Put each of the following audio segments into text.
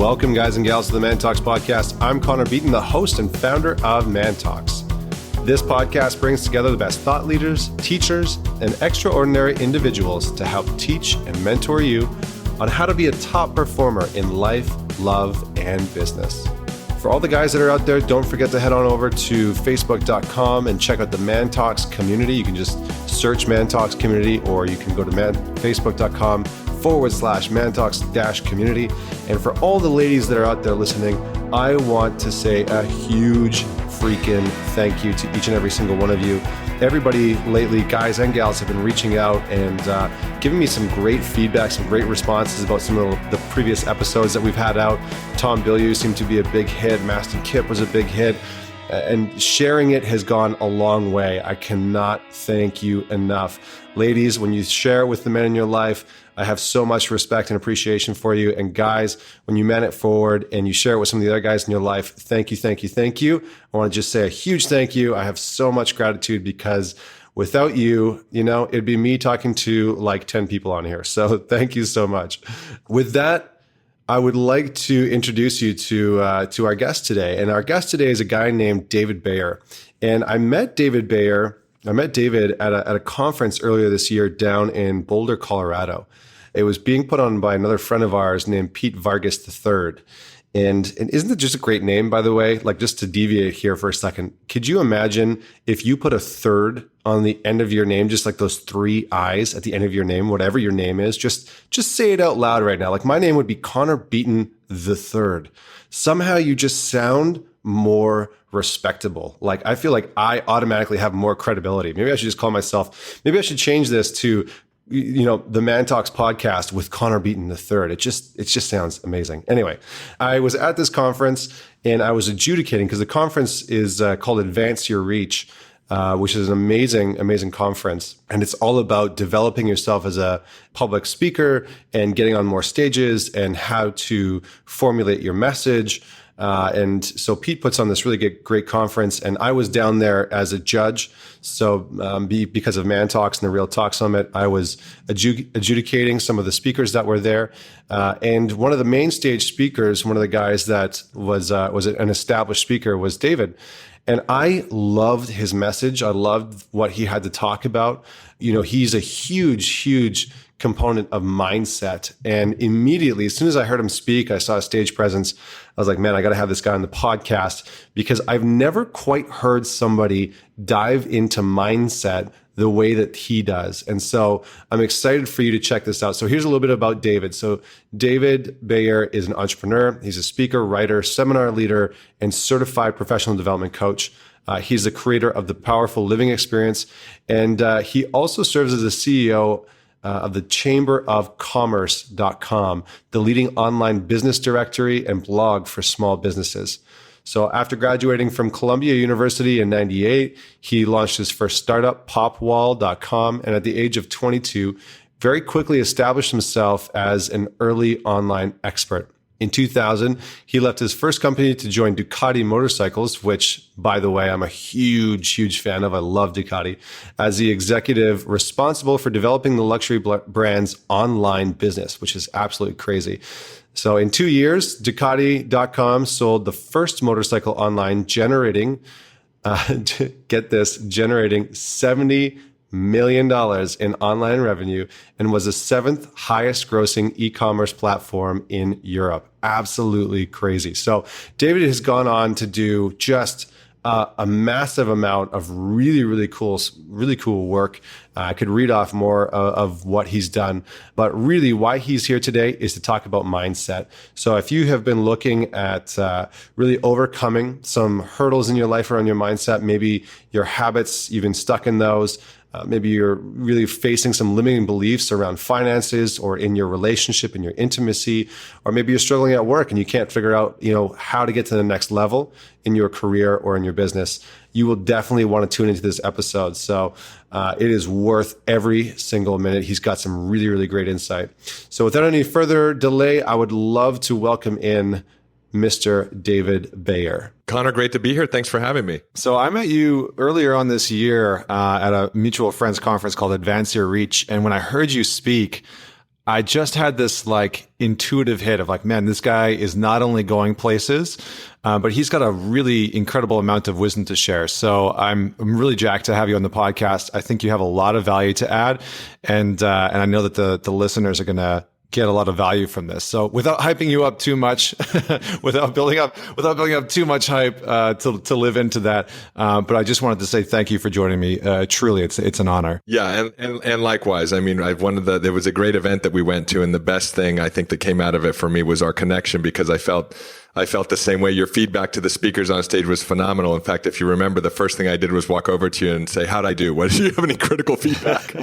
Welcome, guys and gals, to the Mantalks podcast. I'm Connor Beaton, the host and founder of Mantalks. This podcast brings together the best thought leaders, teachers, and extraordinary individuals to help teach and mentor you on how to be a top performer in life, love, and business. For all the guys that are out there, don't forget to head on over to facebook.com and check out the Mantalks community. You can just search Mantalks community, or you can go to facebook.com/Mantalks-community. And for all the ladies that are out there listening, I want to say a huge freaking thank you to each and every single one of you. Everybody lately, guys and gals, have been reaching out and giving me some great feedback, some great responses about some of the previous episodes that we've had out. Tom Bilyeu seemed to be a big hit. Master Kip was a big hit. And sharing it has gone a long way. I cannot thank you enough. Ladies, when you share it with the men in your life, I have so much respect and appreciation for you. And guys, when you man it forward and you share it with some of the other guys in your life, thank you, thank you, thank you. I want to just say a huge thank you. I have so much gratitude because without you, it'd be me talking to like 10 people on here. So thank you so much. With that, I would like to introduce you to our guest today. And our guest today is a guy named David Bayer. And I met David at a conference earlier this year down in Boulder, Colorado. It was being put on by another friend of ours named Pete Vargas III. And isn't it just a great name, by the way? Like, just to deviate here for a second, could you imagine if you put a third on the end of your name, just like those three I's at the end of your name, whatever your name is, just say it out loud right now. Like, my name would be Connor Beaton III. Somehow you just sound more respectable. Like, I feel like I automatically have more credibility. Maybe I should just call myself, maybe I should change this to, the Mantalks podcast with Connor Beaton III. It just sounds amazing. Anyway, I was at this conference and I was adjudicating, because the conference is called Advance Your Reach, which is an amazing conference. And it's all about developing yourself as a public speaker and getting on more stages and how to formulate your message. And so Pete puts on this really great conference, and I was down there as a judge. So because of Mantalks and the Real Talk Summit, I was adjudicating some of the speakers that were there. And one of the main stage speakers, one of the guys that was an established speaker, was David. And I loved his message. I loved what he had to talk about. He's a huge component of mindset. And immediately, as soon as I heard him speak, I saw a stage presence. I was like, man, I got to have this guy on the podcast, because I've never quite heard somebody dive into mindset the way that he does. And so I'm excited for you to check this out. So here's a little bit about David. So David Bayer is an entrepreneur. He's a speaker, writer, seminar leader, and certified professional development coach. He's the creator of the Powerful Living Experience. And he also serves as the CEO of the chamberofcommerce.com, the leading online business directory and blog for small businesses. So after graduating from Columbia University in 98, he launched his first startup, popwall.com, and at the age of 22, very quickly established himself as an early online expert. In 2000, he left his first company to join Ducati Motorcycles, which, by the way, I'm a huge fan of. I love Ducati, as the executive responsible for developing the luxury brand's online business, which is absolutely crazy. So in 2 years, Ducati.com sold the first motorcycle online, generating $70 million in online revenue, and was the 7th highest grossing e-commerce platform in Europe. Absolutely crazy. So David has gone on to do just a massive amount of really cool work. I could read off more of what he's done, but really why he's here today is to talk about mindset. So if you have been looking at really overcoming some hurdles in your life around your mindset, maybe your habits, you've been stuck in those, maybe you're really facing some limiting beliefs around finances or in your relationship, in your intimacy, or maybe you're struggling at work and you can't figure out, how to get to the next level in your career or in your business, you will definitely want to tune into this episode. So it is worth every single minute. He's got some really great insight. So without any further delay, I would love to welcome in Mr. David Bayer. Connor, great to be here. Thanks for having me. So I met you earlier on this year at a mutual friends conference called Advance Your Reach. And when I heard you speak, I just had this like intuitive hit of like, man, this guy is not only going places, but he's got a really incredible amount of wisdom to share. So I'm really jacked to have you on the podcast. I think you have a lot of value to add, and I know that the listeners are going to get a lot of value from this. So without hyping you up too much, without building up too much hype to live into that, but I just wanted to say thank you for joining me. Truly, it's an honor. Yeah, and likewise. I mean, there was a great event that we went to, and the best thing I think that came out of it for me was our connection, because I felt the same way. Your feedback to the speakers on stage was phenomenal. In fact, if you remember, the first thing I did was walk over to you and say, "How'd I do? What, did you have any critical feedback?"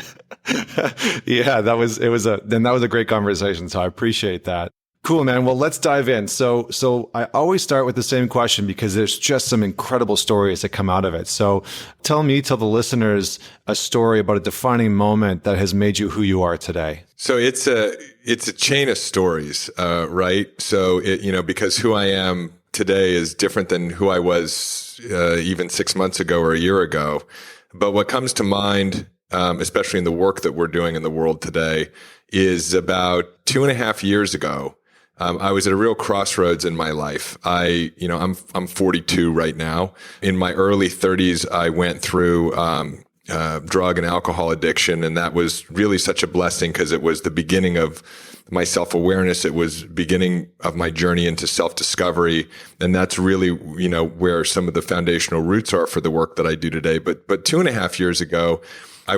Yeah, that was a great conversation. So I appreciate that. Cool, man. Well, let's dive in. So I always start with the same question because there's just some incredible stories that come out of it. So tell the listeners a story about a defining moment that has made you who you are today. So it's a chain of stories, right? So because who I am today is different than who I was even 6 months ago or a year ago. But what comes to mind, especially in the work that we're doing in the world today, is about 2.5 years ago. I was at a real crossroads in my life. I'm 42 right now. In my early 30s, I went through drug and alcohol addiction, and that was really such a blessing because it was the beginning of my self-awareness. It was beginning of my journey into self-discovery, and that's really where some of the foundational roots are for the work that I do today. But 2.5 years ago, I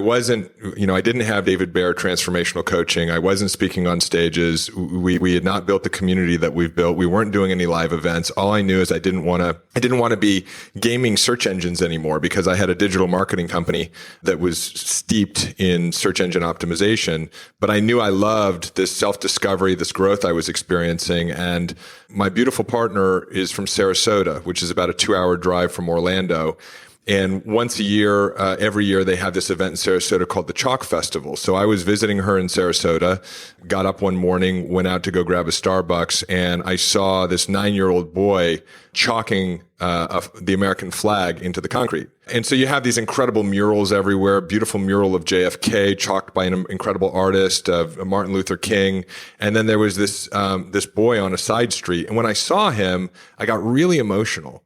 didn't have David Baer transformational coaching. I wasn't speaking on stages. We had not built the community that we've built. We weren't doing any live events. All I knew is I didn't want to be gaming search engines anymore, because I had a digital marketing company that was steeped in search engine optimization. But I knew I loved this self-discovery, this growth I was experiencing. And my beautiful partner is from Sarasota, which is about a 2-hour drive from Orlando. And once a year, every year, they have this event in Sarasota called the Chalk Festival. So I was visiting her in Sarasota, got up one morning, went out to go grab a Starbucks, and I saw this 9-year-old boy chalking the American flag into the concrete. And so you have these incredible murals everywhere, beautiful mural of JFK chalked by an incredible artist, of Martin Luther King. And then there was this boy on a side street. And when I saw him, I got really emotional.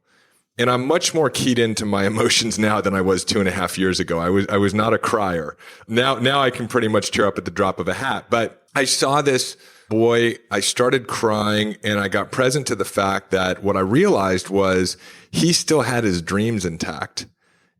And I'm much more keyed into my emotions now than I was 2.5 years ago. I was not a crier. Now I can pretty much tear up at the drop of a hat. But I saw this boy, I started crying, and I got present to the fact that what I realized was he still had his dreams intact.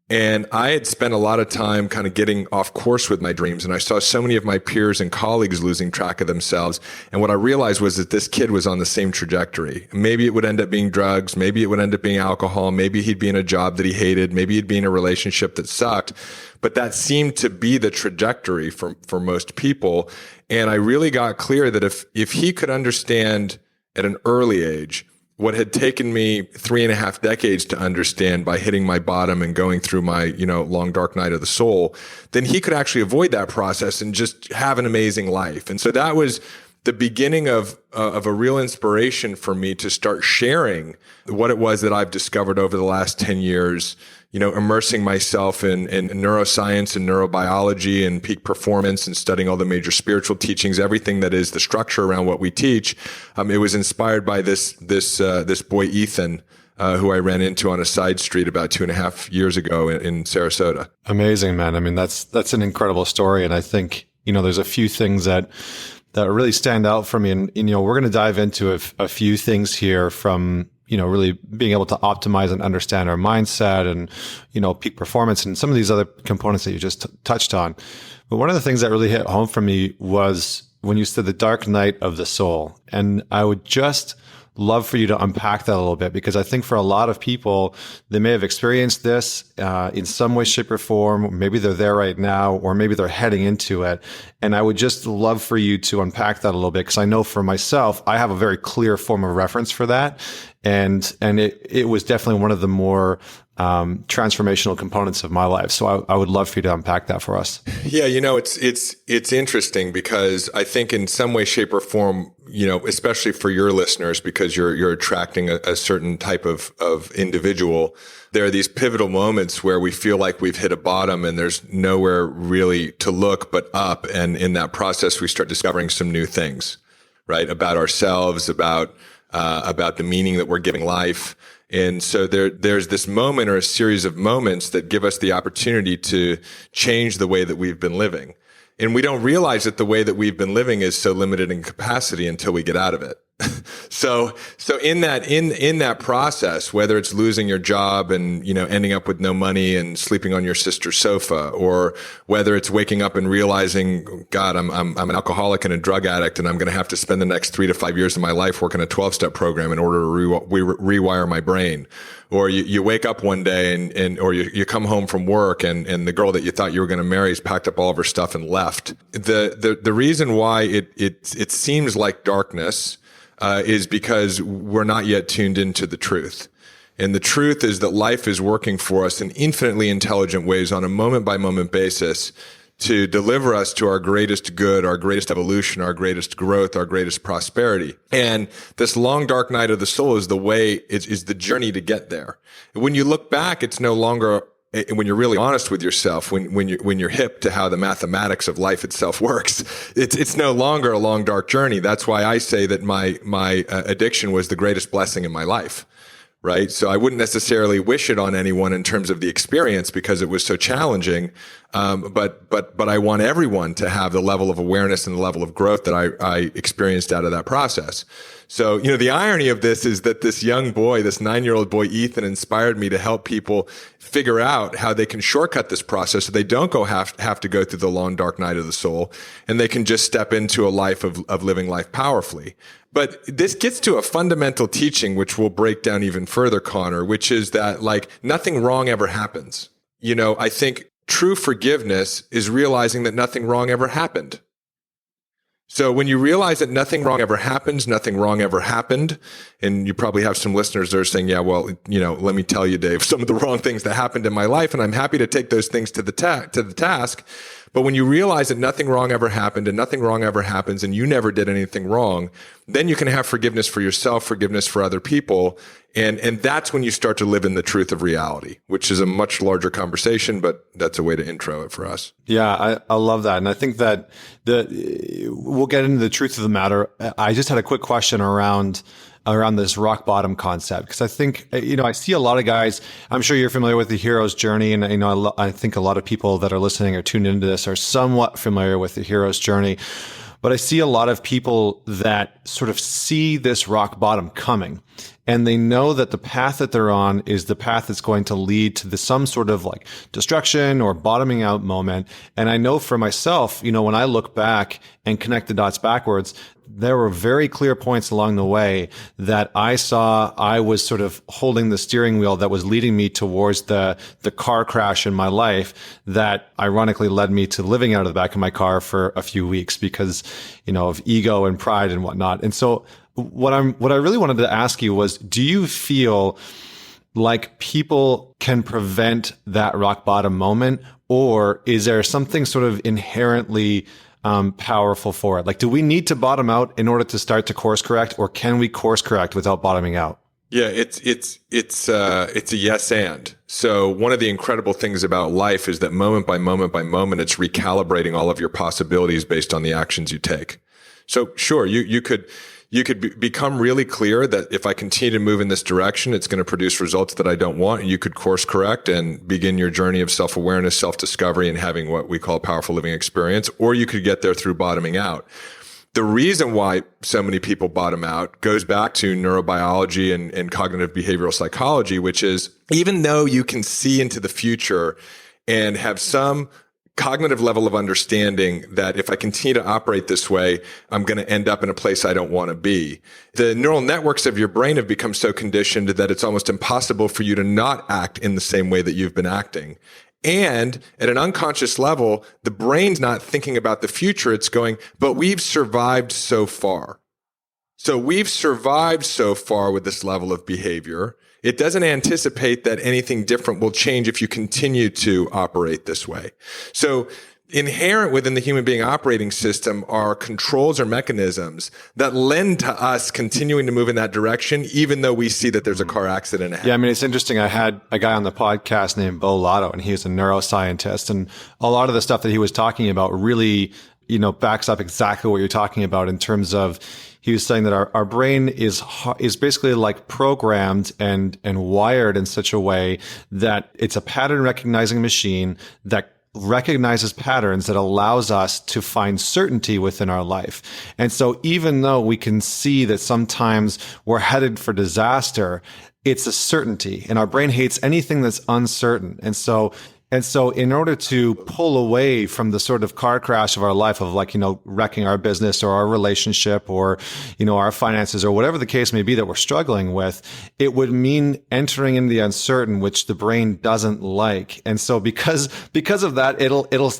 And I had spent a lot of time kind of getting off course with my dreams. And I saw so many of my peers and colleagues losing track of themselves. And what I realized was that this kid was on the same trajectory. Maybe it would end up being drugs. Maybe it would end up being alcohol. Maybe he'd be in a job that he hated. Maybe he'd be in a relationship that sucked. But that seemed to be the trajectory for most people. And I really got clear that if he could understand at an early age what had taken me 3.5 decades to understand by hitting my bottom and going through my, long dark night of the soul, then he could actually avoid that process and just have an amazing life. And so that was the beginning of a real inspiration for me to start sharing what it was that I've discovered over the last 10 years, immersing myself in neuroscience and neurobiology and peak performance and studying all the major spiritual teachings, everything that is the structure around what we teach. It was inspired by this boy, Ethan, who I ran into on a side street about 2.5 years ago in Sarasota. Amazing, man. I mean, that's an incredible story. And I think, there's a few things that really stand out for me. And, we're going to dive into a few things here from, really being able to optimize and understand our mindset and, peak performance and some of these other components that you just touched on. But one of the things that really hit home for me was when you said the dark night of the soul. And I would just love for you to unpack that a little bit, because I think for a lot of people, they may have experienced this in some way, shape, or form. Maybe they're there right now, or maybe they're heading into it. And I would just love for you to unpack that a little bit, because I know for myself, I have a very clear form of reference for that. And it was definitely one of the more transformational components of my life. So I would love for you to unpack that for us. Yeah, it's interesting because I think in some way, shape, or form, especially for your listeners, because you're attracting a certain type of individual, there are these pivotal moments where we feel like we've hit a bottom and there's nowhere really to look but up. And in that process, we start discovering some new things, right? About ourselves, about the meaning that we're giving life. And so there's this moment or a series of moments that give us the opportunity to change the way that we've been living. And we don't realize that the way that we've been living is so limited in capacity until we get out of it. So in that process, whether it's losing your job and, ending up with no money and sleeping on your sister's sofa, or whether it's waking up and realizing, God, I'm an alcoholic and a drug addict, and I'm going to have to spend the next 3 to 5 years of my life working a 12-step program in order to rewire my brain. Or you wake up one day or you come home from work and the girl that you thought you were going to marry has packed up all of her stuff and left. The reason why it seems like darkness is because we're not yet tuned into the truth. And the truth is that life is working for us in infinitely intelligent ways on a moment by moment basis to deliver us to our greatest good, our greatest evolution, our greatest growth, our greatest prosperity. And this long, dark night of the soul is the journey to get there. When you look back, it's no longer, when you're really honest with yourself, when you're hip to how the mathematics of life itself works, it's no longer a long, dark journey. That's why I say that my addiction was the greatest blessing in my life. Right. So I wouldn't necessarily wish it on anyone in terms of the experience because it was so challenging. But I want everyone to have the level of awareness and the level of growth that I experienced out of that process. So, the irony of this is that this young boy, this 9-year-old boy, Ethan, inspired me to help people figure out how they can shortcut this process so they don't have to go through the long, dark night of the soul, and they can just step into a life of living life powerfully. But this gets to a fundamental teaching, which we'll break down even further, Connor, which is that nothing wrong ever happens. I think true forgiveness is realizing that nothing wrong ever happened. So when you realize that nothing wrong ever happens, nothing wrong ever happened, and you probably have some listeners that are saying, yeah, well, let me tell you, Dave, some of the wrong things that happened in my life, and I'm happy to take those things to the task. But when you realize that nothing wrong ever happened and nothing wrong ever happens and you never did anything wrong, then you can have forgiveness for yourself, forgiveness for other people. And that's when you start to live in the truth of reality, which is a much larger conversation, but that's a way to intro it for us. Yeah, I love that. And I think that we'll get into the truth of the matter. I just had a quick question around this rock bottom concept, because I think, I see a lot of guys, I'm sure you're familiar with the hero's journey. And, I think a lot of people that are listening or tuned into this are somewhat familiar with the hero's journey. But I see a lot of people that sort of see this rock bottom coming, and they know that the path that they're on is the path that's going to lead to some sort of destruction or bottoming out moment. And I know for myself, when I look back and connect the dots backwards, there were very clear points along the way that I saw I was sort of holding the steering wheel that was leading me towards the car crash in my life that ironically led me to living out of the back of my car for a few weeks because, of ego and pride and whatnot. And so what I really wanted to ask you was, do you feel like people can prevent that rock bottom moment, or is there something sort of inherently powerful for it? Do we need to bottom out in order to start to course correct, or can we course correct without bottoming out? Yeah, it's a yes and. So one of the incredible things about life is that moment by moment by moment, it's recalibrating all of your possibilities based on the actions you take. So sure, you could become really clear that if I continue to move in this direction, it's going to produce results that I don't want. And you could course correct and begin your journey of self-awareness, self-discovery, and having what we call a powerful living experience. Or you could get there through bottoming out. The reason why so many people bottom out goes back to neurobiology and cognitive behavioral psychology, which is even though you can see into the future and have some cognitive level of understanding that if I continue to operate this way, I'm going to end up in a place I don't want to be. The neural networks of your brain have become so conditioned that it's almost impossible for you to not act in the same way that you've been acting. And at an unconscious level, the brain's not thinking about the future. It's going, but we've survived so far. So we've survived so far with this level of behavior. It doesn't anticipate that anything different will change if you continue to operate this way. So inherent within the human being operating system are controls or mechanisms that lend to us continuing to move in that direction, even though we see that there's a car accident ahead. Yeah, I mean, it's interesting. I had a guy on the podcast named Bo Lotto, and he was a neuroscientist. And a lot of the stuff that he was talking about really, backs up exactly what you're talking about in terms of, he was saying that our brain is basically like programmed and wired in such a way that it's a pattern recognizing machine that recognizes patterns that allows us to find certainty within our life. And so even though we can see that sometimes we're headed for disaster, it's a certainty, and our brain hates anything that's uncertain. And so in order to pull away from the sort of car crash of our life of wrecking our business or our relationship or, our finances or whatever the case may be that we're struggling with, it would mean entering into the uncertain, which the brain doesn't like. And so because of that, it'll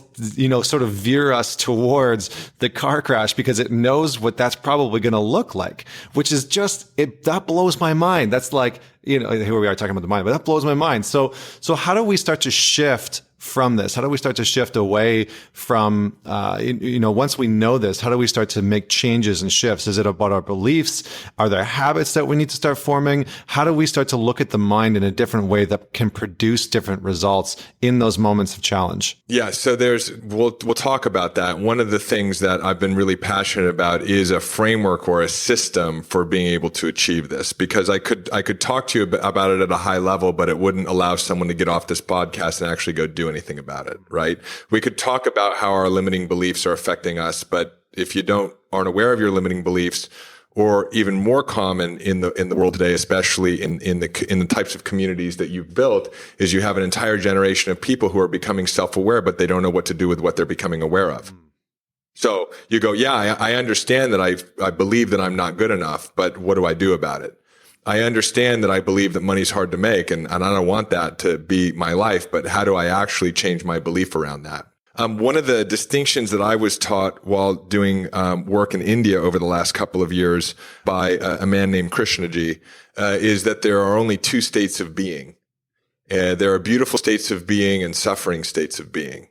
sort of veer us towards the car crash because it knows what that's probably going to look like, which is that blows my mind. That's like, here we are talking about the mind, but that blows my mind. So how do we start to shift from this? How do we start to shift away from, once we know this, how do we start to make changes and shifts? Is it about our beliefs? Are there habits that we need to start forming? How do we start to look at the mind in a different way that can produce different results in those moments of challenge? Yeah. So we'll talk about that. One of the things that I've been really passionate about is a framework or a system for being able to achieve this, because I could talk to you about it at a high level, but it wouldn't allow someone to get off this podcast and actually go do anything about it, right? We could talk about how our limiting beliefs are affecting us, but if you aren't aware of your limiting beliefs, or even more common in the world today, especially in the types of communities that you've built, is you have an entire generation of people who are becoming self-aware, but they don't know what to do with what they're becoming aware of. So you go, yeah, I understand that I believe that I'm not good enough, but what do I do about it? I understand that I believe that money's hard to make, and I don't want that to be my life, but how do I actually change my belief around that? One of the distinctions that I was taught while doing work in India over the last couple of years by a man named Krishnaji is that there are only two states of being. There are beautiful states of being and suffering states of being.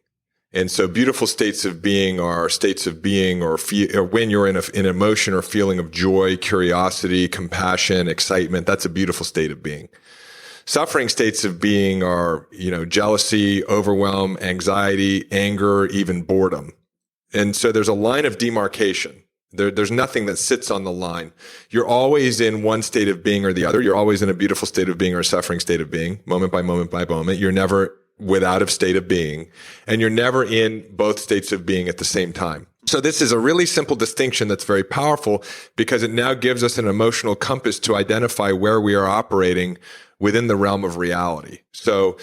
And so beautiful states of being are states of being or when you're in an emotion or feeling of joy, curiosity, compassion, excitement. That's a beautiful state of being. Suffering states of being are, jealousy, overwhelm, anxiety, anger, even boredom. And so there's a line of demarcation. There's nothing that sits on the line. You're always in one state of being or the other. You're always in a beautiful state of being or a suffering state of being, moment by moment by moment. You're never without a state of being, and you're never in both states of being at the same time. So this is a really simple distinction that's very powerful because it now gives us an emotional compass to identify where we are operating within the realm of reality. So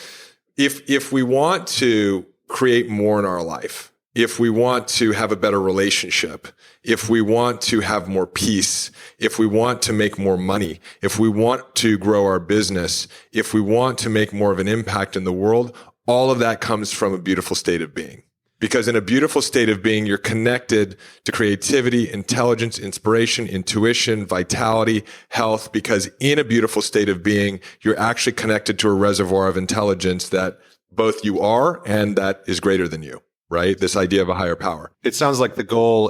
if we want to create more in our life, if we want to have a better relationship, if we want to have more peace, if we want to make more money, if we want to grow our business, if we want to make more of an impact in the world, all of that comes from a beautiful state of being. Because in a beautiful state of being, you're connected to creativity, intelligence, inspiration, intuition, vitality, health. Because in a beautiful state of being, you're actually connected to a reservoir of intelligence that both you are and that is greater than you. Right? This idea of a higher power. It sounds like the goal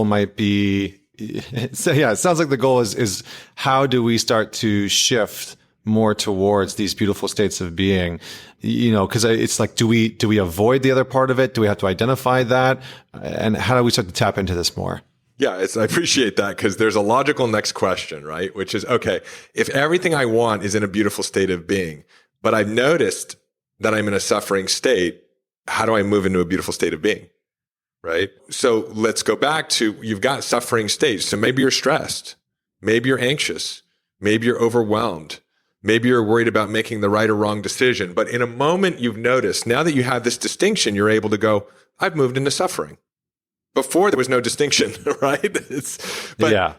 might be, it sounds like the goal is how do we start to shift more towards these beautiful states of being, because it's like, do we avoid the other part of it? Do we have to identify that? And how do we start to tap into this more? Yeah, I appreciate that because there's a logical next question, right? Which is, okay, if everything I want is in a beautiful state of being, but I've noticed that I'm in a suffering state, how do I move into a beautiful state of being, right? So let's go back to, you've got suffering states. So maybe you're stressed. Maybe you're anxious. Maybe you're overwhelmed. Maybe you're worried about making the right or wrong decision. But in a moment you've noticed, now that you have this distinction, you're able to go, I've moved into suffering. Before there was no distinction, right? Now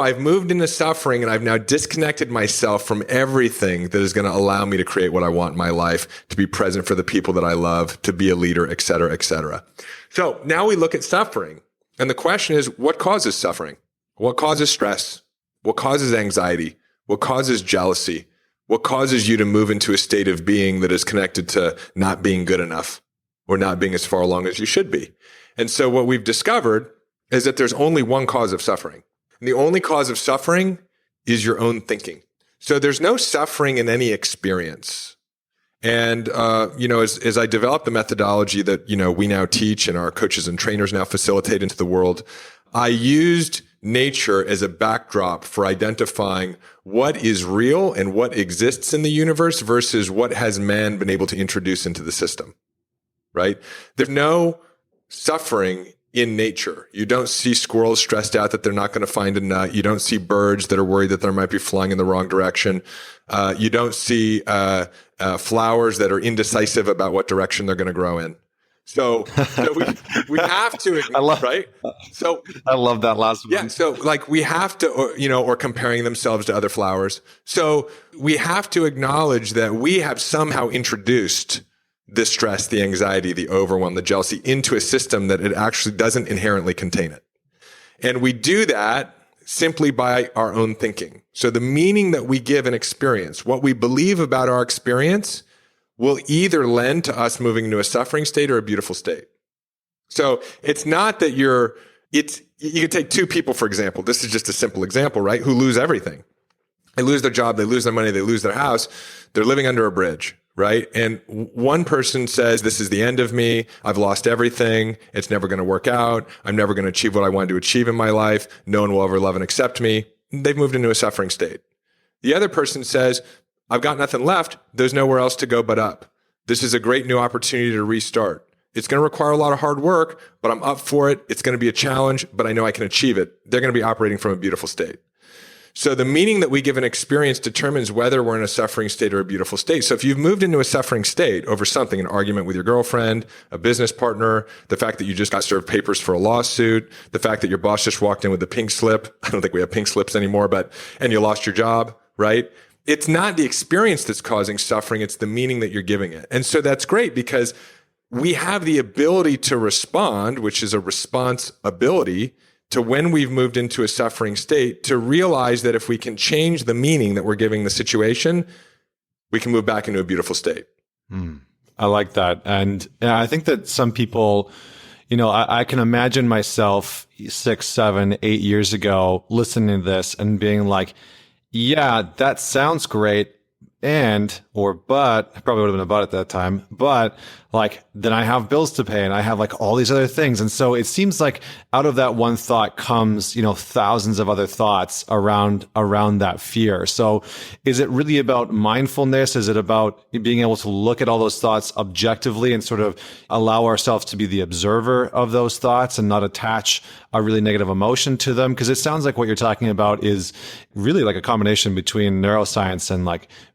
I've moved into suffering and I've now disconnected myself from everything that is going to allow me to create what I want in my life, to be present for the people that I love, to be a leader, et cetera, et cetera. So now we look at suffering. And the question is, what causes suffering? What causes stress? What causes anxiety? What causes jealousy? What causes you to move into a state of being that is connected to not being good enough? or not being as far along as you should be. And so what we've discovered is that there's only one cause of suffering. And the only cause of suffering is your own thinking. So there's no suffering in any experience. And, as I developed the methodology that, we now teach and our coaches and trainers now facilitate into the world, I used nature as a backdrop for identifying what is real and what exists in the universe versus what has man been able to introduce into the system, right? There's no suffering in nature. You don't see squirrels stressed out that they're not going to find a nut. You don't see birds that are worried that they might be flying in the wrong direction. You don't see flowers that are indecisive about what direction they're going to grow in. So we have to, right? So I love that last one. Yeah. So like we have to, or comparing themselves to other flowers. So we have to acknowledge that we have somehow introduced the stress, the anxiety, the overwhelm, the jealousy into a system that it actually doesn't inherently contain it. And we do that simply by our own thinking. So the meaning that we give an experience, what we believe about our experience, will either lend to us moving into a suffering state or a beautiful state. So it's not that you can take two people, for example. This is just a simple example, right? Who lose everything. They lose their job, they lose their money, they lose their house. They're living under a bridge, right? And one person says, this is the end of me. I've lost everything. It's never going to work out. I'm never going to achieve what I wanted to achieve in my life. No one will ever love and accept me. They've moved into a suffering state. The other person says, I've got nothing left. There's nowhere else to go but up. This is a great new opportunity to restart. It's going to require a lot of hard work, but I'm up for it. It's going to be a challenge, but I know I can achieve it. They're going to be operating from a beautiful state. So the meaning that we give an experience determines whether we're in a suffering state or a beautiful state. So if you've moved into a suffering state over something, an argument with your girlfriend, a business partner, the fact that you just got served papers for a lawsuit, the fact that your boss just walked in with a pink slip. I don't think we have pink slips anymore, and you lost your job, right? It's not the experience that's causing suffering. It's the meaning that you're giving it. And so that's great because we have the ability to respond, which is a response ability to when we've moved into a suffering state, to realize that if we can change the meaning that we're giving the situation, we can move back into a beautiful state. I like that. And I think that some people, I can imagine myself 6, 7, 8 years ago listening to this and being like, yeah, that sounds great. But I probably would have been a but at that time, but then I have bills to pay and I have all these other things. And so it seems like out of that one thought comes, thousands of other thoughts around that fear. So is it really about mindfulness? Is it about being able to look at all those thoughts objectively and sort of allow ourselves to be the observer of those thoughts and not attach a really negative emotion to them? Because it sounds like what you're talking about is really like a combination between neuroscience and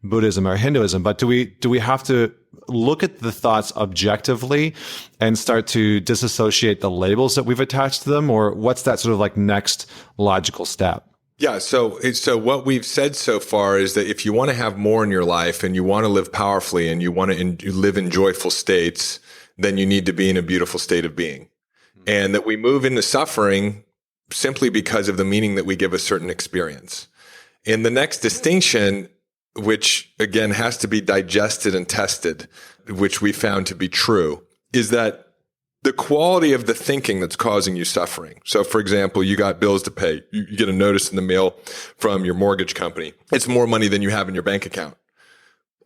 Buddhism or Hinduism. But do we have to look at the thoughts objectively and start to disassociate the labels that we've attached to them? Or what's that sort of next logical step? Yeah. So what we've said so far is that if you want to have more in your life and you want to live powerfully and you want to live in joyful states, then you need to be in a beautiful state of being. And that we move into suffering simply because of the meaning that we give a certain experience. And the next distinction, which again has to be digested and tested, which we found to be true, is that the quality of the thinking that's causing you suffering. So for example, you got bills to pay. You get a notice in the mail from your mortgage company. It's more money than you have in your bank account.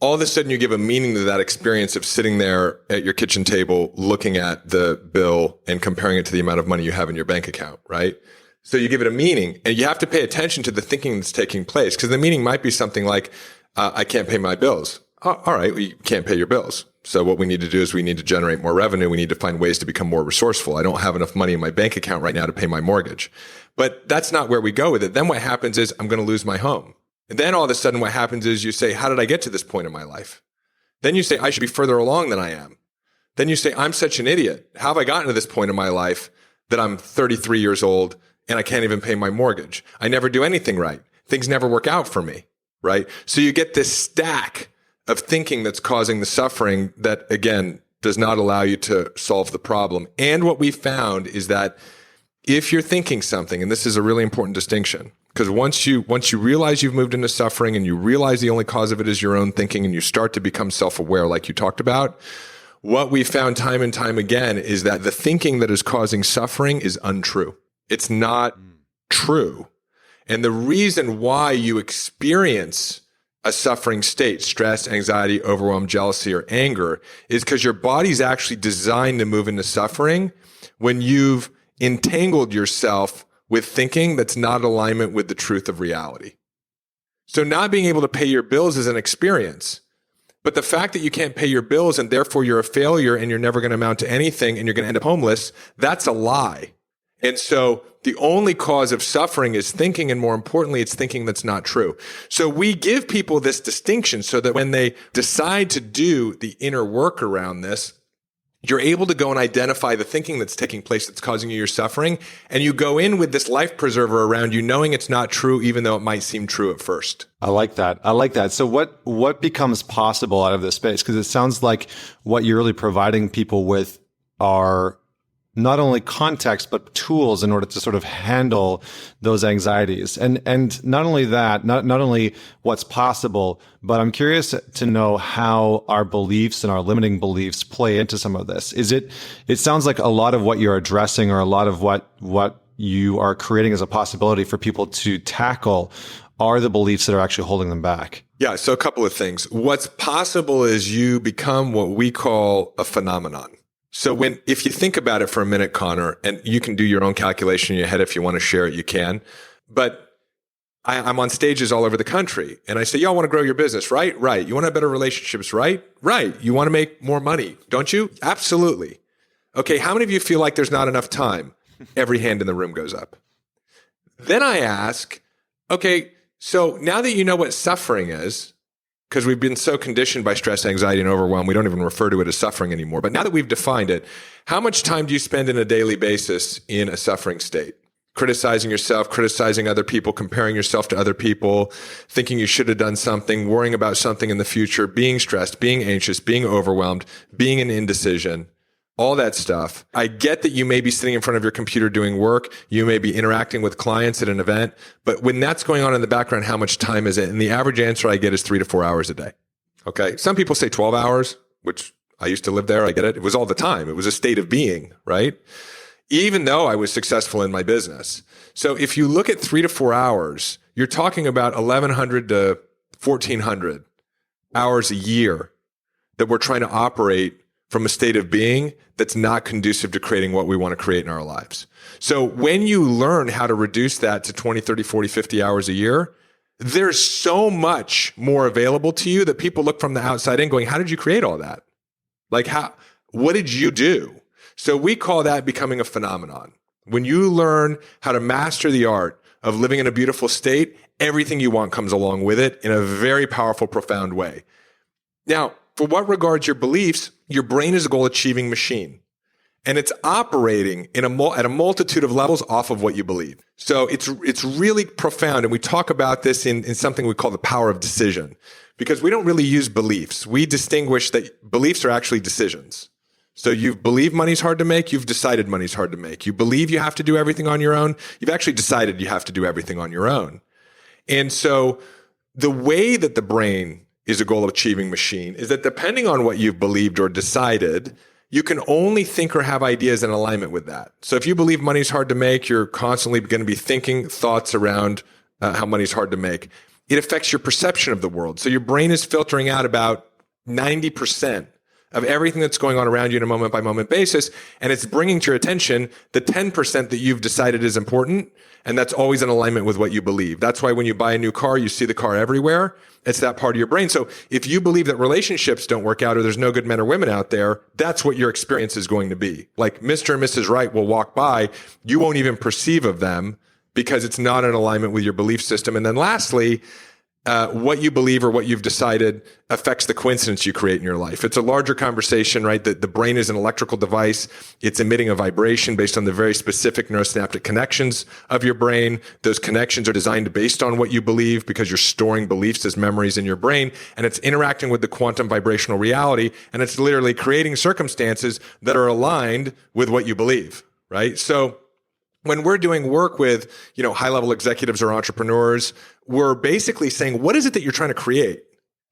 All of a sudden you give a meaning to that experience of sitting there at your kitchen table, looking at the bill and comparing it to the amount of money you have in your bank account, right? So you give it a meaning and you have to pay attention to the thinking that's taking place, because the meaning might be something like, I can't pay my bills. All right, well, you can't pay your bills. So what we need to do is we need to generate more revenue. We need to find ways to become more resourceful. I don't have enough money in my bank account right now to pay my mortgage. But that's not where we go with it. Then what happens is I'm going to lose my home. And then all of a sudden what happens is you say, how did I get to this point in my life? Then you say, I should be further along than I am. Then you say, I'm such an idiot. How have I gotten to this point in my life that I'm 33 years old and I can't even pay my mortgage? I never do anything right. Things never work out for me, right? So you get this stack of thinking that's causing the suffering that, again, does not allow you to solve the problem. And what we found is that if you're thinking something, and this is a really important distinction, because once you realize you've moved into suffering and you realize the only cause of it is your own thinking and you start to become self-aware like you talked about, what we found time and time again is that the thinking that is causing suffering is untrue. It's not true. And the reason why you experience a suffering state, stress, anxiety, overwhelm, jealousy, or anger, is because your body's actually designed to move into suffering when you've entangled yourself with thinking that's not in alignment with the truth of reality. So not being able to pay your bills is an experience. But the fact that you can't pay your bills and therefore you're a failure and you're never going to amount to anything and you're going to end up homeless, that's a lie. And so the only cause of suffering is thinking, and more importantly, it's thinking that's not true. So we give people this distinction so that when they decide to do the inner work around this, you're able to go and identify the thinking that's taking place that's causing you your suffering, and you go in with this life preserver around you, knowing it's not true, even though it might seem true at first. I like that. So what becomes possible out of this space? Because it sounds like what you're really providing people with are not only context, but tools in order to sort of handle those anxieties. And not only that, not only what's possible, but I'm curious to know how our beliefs and our limiting beliefs play into some of this. It sounds like a lot of what you're addressing, or a lot of what you are creating as a possibility for people to tackle, are the beliefs that are actually holding them back. Yeah. So a couple of things. What's possible is you become what we call a phenomenon. So if you think about it for a minute, Connor, and you can do your own calculation in your head if you want to share it, you can. But I'm on stages all over the country, and I say, y'all want to grow your business, right? Right. You want to have better relationships, right? Right. You want to make more money, don't you? Absolutely. Okay. How many of you feel like there's not enough time? Every hand in the room goes up. Then I ask, okay, so now that you know what suffering is, because we've been so conditioned by stress, anxiety, and overwhelm, we don't even refer to it as suffering anymore. But now that we've defined it, how much time do you spend on a daily basis in a suffering state? Criticizing yourself, criticizing other people, comparing yourself to other people, thinking you should have done something, worrying about something in the future, being stressed, being anxious, being overwhelmed, being in indecision. All that stuff. I get that you may be sitting in front of your computer doing work. You may be interacting with clients at an event. But when that's going on in the background, how much time is it? And the average answer I get is 3 to 4 hours a day. Okay. Some people say 12 hours, which I used to live there. I get it. It was all the time. It was a state of being, right? Even though I was successful in my business. So if you look at 3 to 4 hours, you're talking about 1,100 to 1,400 hours a year that we're trying to operate from a state of being that's not conducive to creating what we want to create in our lives. So when you learn how to reduce that to 20, 30, 40, 50 hours a year, there's so much more available to you that people look from the outside in going, how did you create all that? Like, what did you do? So we call that becoming a phenomenon. When you learn how to master the art of living in a beautiful state, everything you want comes along with it in a very powerful, profound way. Now, for what regards your beliefs, your brain is a goal-achieving machine. And it's operating at a multitude of levels off of what you believe. So it's really profound. And we talk about this in something we call the power of decision. Because we don't really use beliefs. We distinguish that beliefs are actually decisions. So you believe money's hard to make, you've decided money's hard to make. You believe you have to do everything on your own, you've actually decided you have to do everything on your own. And so the way that the brain is a goal-achieving machine is that depending on what you've believed or decided, you can only think or have ideas in alignment with that. So if you believe money's hard to make, you're constantly going to be thinking thoughts around how money's hard to make. It affects your perception of the world. So your brain is filtering out about 90% of everything that's going on around you on a moment-by-moment basis, and it's bringing to your attention the 10% that you've decided is important, and that's always in alignment with what you believe. That's why when you buy a new car, you see the car everywhere. It's that part of your brain. So if you believe that relationships don't work out or there's no good men or women out there, that's what your experience is going to be. Like Mr. and Mrs. Right will walk by, you won't even perceive of them because it's not in alignment with your belief system. And then lastly, what you believe or what you've decided affects the coincidence you create in your life. It's a larger conversation, right? The brain is an electrical device. It's emitting a vibration based on the very specific neurosynaptic connections of your brain. Those connections are designed based on what you believe because you're storing beliefs as memories in your brain, and it's interacting with the quantum vibrational reality, and it's literally creating circumstances that are aligned with what you believe, right? So when we're doing work with, high-level executives or entrepreneurs, we're basically saying, what is it that you're trying to create?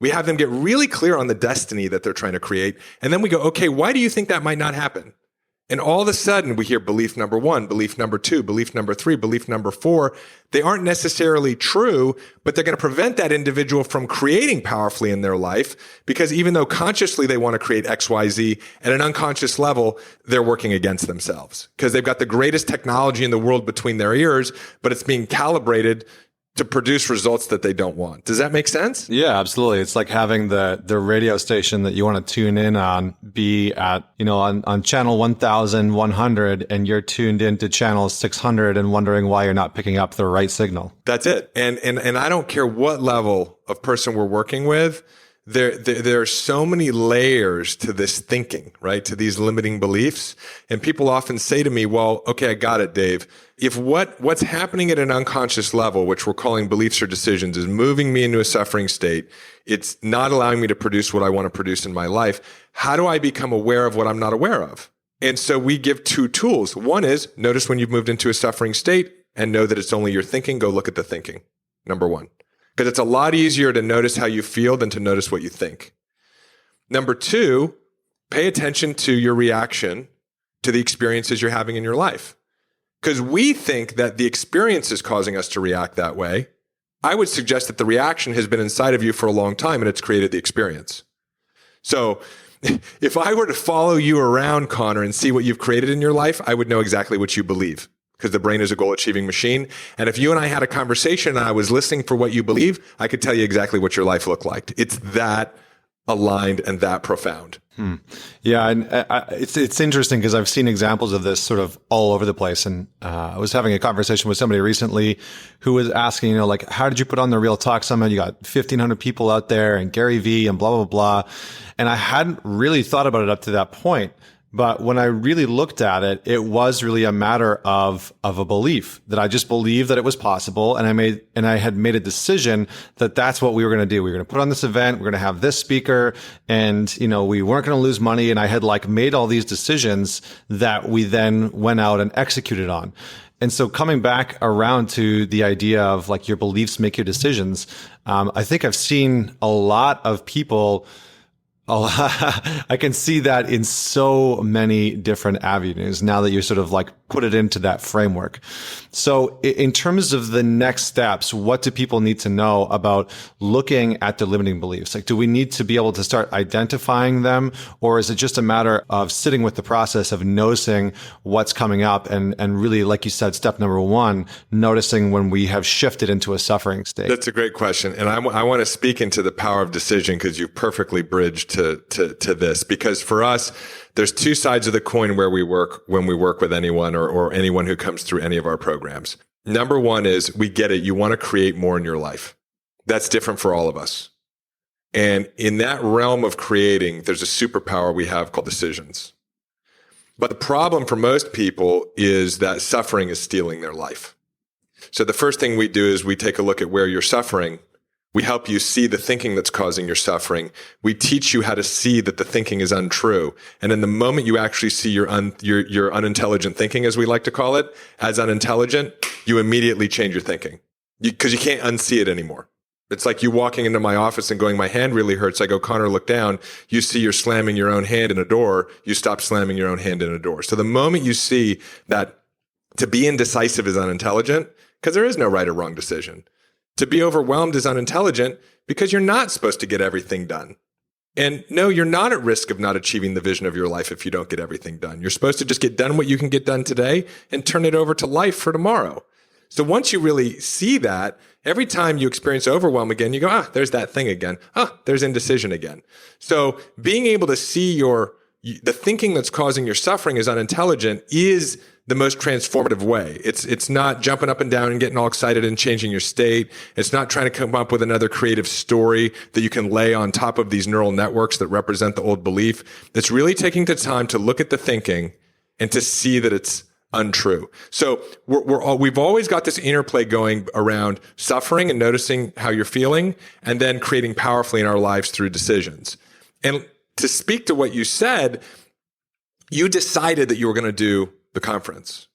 We have them get really clear on the destiny that they're trying to create. And then we go, okay, why do you think that might not happen? And all of a sudden we hear belief number 1, belief number 2, belief number 3, belief number 4. They aren't necessarily true, but they're going to prevent that individual from creating powerfully in their life, because even though consciously they want to create X, Y, Z, at an unconscious level, they're working against themselves because they've got the greatest technology in the world between their ears, but it's being calibrated to produce results that they don't want. Does that make sense? Yeah, absolutely. It's like having the radio station that you want to tune in on be at, on channel 1100 and you're tuned into channel 600 and wondering why you're not picking up the right signal. That's it. And I don't care what level of person we're working with. There are so many layers to this thinking, right? To these limiting beliefs. And people often say to me, well, okay, I got it, Dave. If what's happening at an unconscious level, which we're calling beliefs or decisions, is moving me into a suffering state, it's not allowing me to produce what I want to produce in my life. How do I become aware of what I'm not aware of? And so we give 2 tools. One is notice when you've moved into a suffering state and know that it's only your thinking. Go look at the thinking. Number 1. Because it's a lot easier to notice how you feel than to notice what you think. Number 2, pay attention to your reaction to the experiences you're having in your life. Because we think that the experience is causing us to react that way. I would suggest that the reaction has been inside of you for a long time and it's created the experience. So if I were to follow you around, Connor, and see what you've created in your life, I would know exactly what you believe. Because the brain is a goal-achieving machine. And if you and I had a conversation and I was listening for what you believe, I could tell you exactly what your life looked like. It's that aligned and that profound. Yeah, and it's interesting because I've seen examples of this sort of all over the place. And I was having a conversation with somebody recently who was asking, like, how did you put on the Real Talk Summit? You got 1,500 people out there and Gary Vee and blah, blah, blah. And I hadn't really thought about it up to that point. But when I really looked at it, it was really a matter of a belief that I just believed that it was possible. And I had made a decision that that's what we were going to do. We were going to put on this event. We're going to have this speaker and, we weren't going to lose money. And I had made all these decisions that we then went out and executed on. And so coming back around to the idea of your beliefs make your decisions, I think I've seen a lot of people. I can see that in so many different avenues now that you sort of put it into that framework. So in terms of the next steps, what do people need to know about looking at the limiting beliefs? Do we need to be able to start identifying them, or is it just a matter of sitting with the process of noticing what's coming up and really, like you said, step number 1, noticing when we have shifted into a suffering state? That's a great question. And I want to speak into the power of decision because you've perfectly bridged to this, because for us, there's 2 sides of the coin where we work when we work with anyone or anyone who comes through any of our programs. Number 1 is we get it. You want to create more in your life. That's different for all of us. And in that realm of creating, there's a superpower we have called decisions. But the problem for most people is that suffering is stealing their life. So the first thing we do is we take a look at where you're suffering. We help you see the thinking that's causing your suffering. We teach you how to see that the thinking is untrue. And in the moment you actually see your unintelligent thinking, as we like to call it, as unintelligent, you immediately change your thinking because you can't unsee it anymore. It's like you walking into my office and going, my hand really hurts. I go, Connor, look down. You see you're slamming your own hand in a door. You stop slamming your own hand in a door. So the moment you see that to be indecisive is unintelligent, because there is no right or wrong decision. To be overwhelmed is unintelligent because you're not supposed to get everything done. And no, you're not at risk of not achieving the vision of your life if you don't get everything done. You're supposed to just get done what you can get done today and turn it over to life for tomorrow. So once you really see that, every time you experience overwhelm again, you go, there's that thing again. There's indecision again. So being able to see the thinking that's causing your suffering is unintelligent is the most transformative way. It's not jumping up and down and getting all excited and changing your state. It's not trying to come up with another creative story that you can lay on top of these neural networks that represent the old belief. It's really taking the time to look at the thinking and to see that it's untrue. So we've always got this interplay going around suffering and noticing how you're feeling, and then creating powerfully in our lives through decisions. And to speak to what you said, you decided that you were going to do the conference.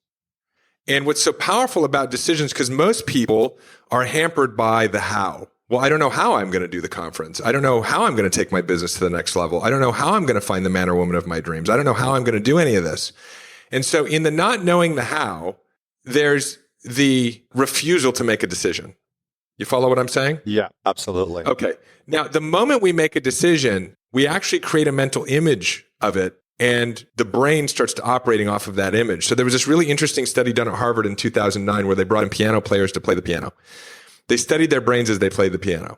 And what's so powerful about decisions, because most people are hampered by the how. Well, I don't know how I'm going to do the conference. I don't know how I'm going to take my business to the next level. I don't know how I'm going to find the man or woman of my dreams. I don't know how I'm going to do any of this. And so in the not knowing the how, there's the refusal to make a decision. You follow what I'm saying? Yeah, absolutely. Okay. Now, the moment we make a decision, we actually create a mental image of it, and the brain starts to operating off of that image. So there was this really interesting study done at Harvard in 2009 where they brought in piano players to play the piano. They studied their brains as they played the piano.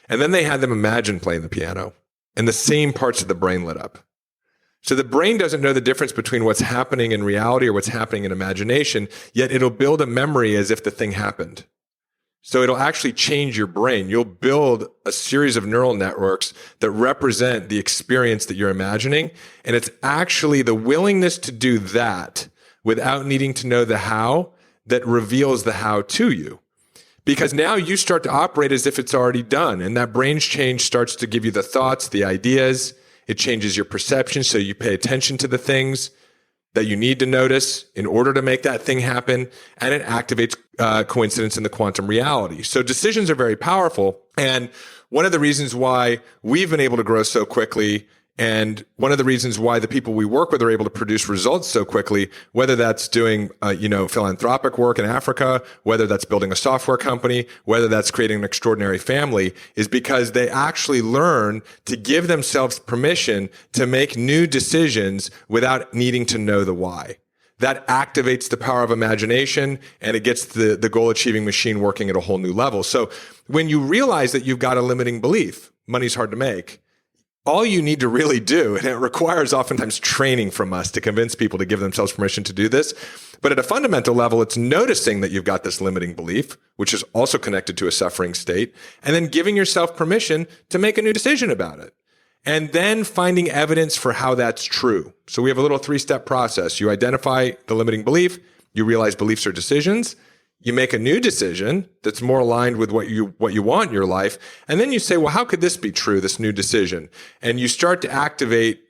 And then they had them imagine playing the piano, and the same parts of the brain lit up. So the brain doesn't know the difference between what's happening in reality or what's happening in imagination, yet it'll build a memory as if the thing happened. So it'll actually change your brain. You'll build a series of neural networks that represent the experience that you're imagining. And it's actually the willingness to do that without needing to know the how that reveals the how to you. Because now you start to operate as if it's already done. And that brain's change starts to give you the thoughts, the ideas. It changes your perception. So you pay attention to the things that you need to notice in order to make that thing happen. And it activates coincidence in the quantum reality. So decisions are very powerful. And one of the reasons why we've been able to grow so quickly, and one of the reasons why the people we work with are able to produce results so quickly, whether that's doing, philanthropic work in Africa, whether that's building a software company, whether that's creating an extraordinary family, is because they actually learn to give themselves permission to make new decisions without needing to know the why. That activates the power of imagination, and it gets the goal-achieving machine working at a whole new level. So when you realize that you've got a limiting belief, money's hard to make, all you need to really do, and it requires oftentimes training from us to convince people to give themselves permission to do this, but at a fundamental level, it's noticing that you've got this limiting belief, which is also connected to a suffering state, and then giving yourself permission to make a new decision about it. And then finding evidence for how that's true. So we have a little 3-step process. You identify the limiting belief, you realize beliefs are decisions, you make a new decision that's more aligned with what you want in your life. And then you say, well, how could this be true, this new decision? And you start to activate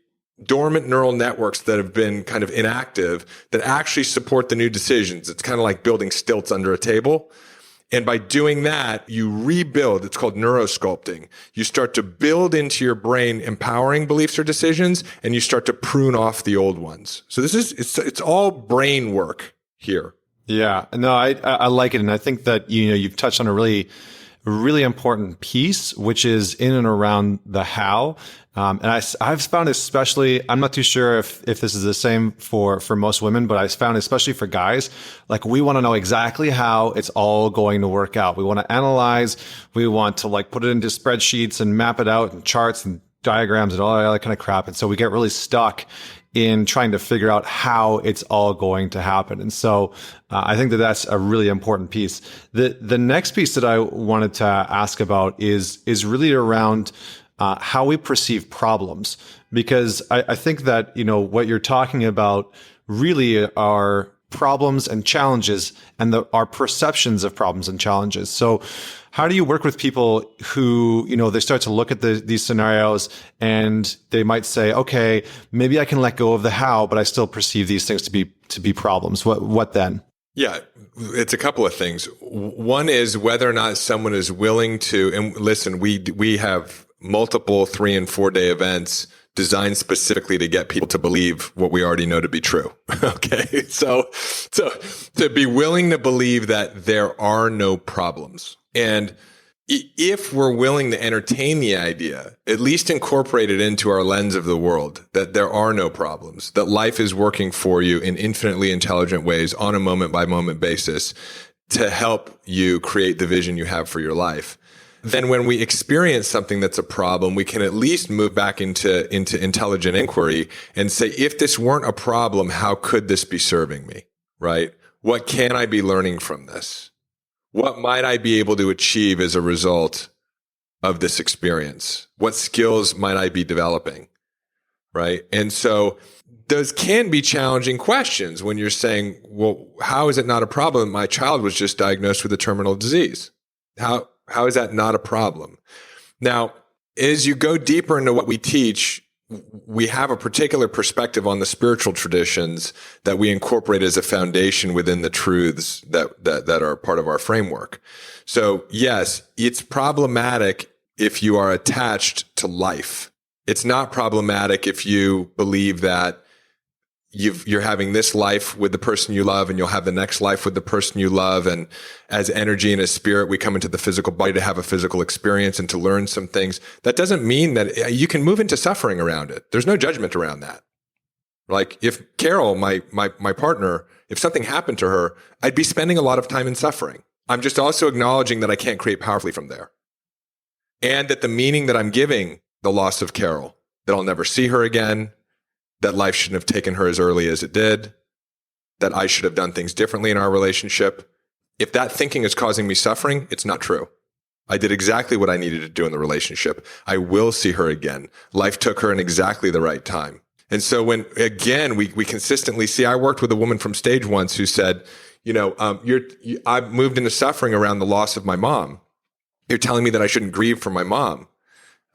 dormant neural networks that have been kind of inactive that actually support the new decisions. It's kind of like building stilts under a table. And by doing that, you rebuild. It's called neurosculpting. You start to build into your brain empowering beliefs or decisions, and you start to prune off the old ones. So it's all brain work here. Yeah, no, I like it. And I think that, you've touched on a really, really important piece, which is in and around the how. And I've found especially, I'm not too sure if this is the same for most women, but I found especially for guys, like we want to know exactly how it's all going to work out. We want to analyze, we want to put it into spreadsheets and map it out and charts and diagrams and all that kind of crap. And so we get really stuck in trying to figure out how it's all going to happen. And so I think that that's a really important piece. The next piece that I wanted to ask about is really around how we perceive problems, because I think that, what you're talking about really are problems and challenges and our perceptions of problems and challenges. So how do you work with people who, they start to look at these scenarios and they might say, okay, maybe I can let go of the how, but I still perceive these things to be problems. What then? Yeah, it's a couple of things. One is whether or not someone is willing to, and listen, we have multiple 3 and 4 day events designed specifically to get people to believe what we already know to be true. Okay. So to be willing to believe that there are no problems. And if we're willing to entertain the idea, at least incorporate it into our lens of the world, that there are no problems, that life is working for you in infinitely intelligent ways on a moment by moment basis to help you create the vision you have for your life, then when we experience something that's a problem, we can at least move back into intelligent inquiry and say, if this weren't a problem, how could this be serving me, right? What can I be learning from this? What might I be able to achieve as a result of this experience? What skills might I be developing, right? And so those can be challenging questions when you're saying, well, how is it not a problem? My child was just diagnosed with a terminal disease. How is that not a problem? Now, as you go deeper into what we teach, we have a particular perspective on the spiritual traditions that we incorporate as a foundation within the truths that are part of our framework. So yes, it's problematic if you are attached to life. It's not problematic if you believe that you're having this life with the person you love and you'll have the next life with the person you love. And as energy and as spirit, we come into the physical body to have a physical experience and to learn some things. That doesn't mean that you can move into suffering around it. There's no judgment around that. Like if Carol, my partner, if something happened to her, I'd be spending a lot of time in suffering. I'm just also acknowledging that I can't create powerfully from there. And that the meaning that I'm giving the loss of Carol, that I'll never see her again, that life shouldn't have taken her as early as it did, that I should have done things differently in our relationship. If that thinking is causing me suffering, it's not true. I did exactly what I needed to do in the relationship. I will see her again. Life took her in exactly the right time. And so when, again, we consistently see, I worked with a woman from stage once who said, I moved into suffering around the loss of my mom. You're telling me that I shouldn't grieve for my mom.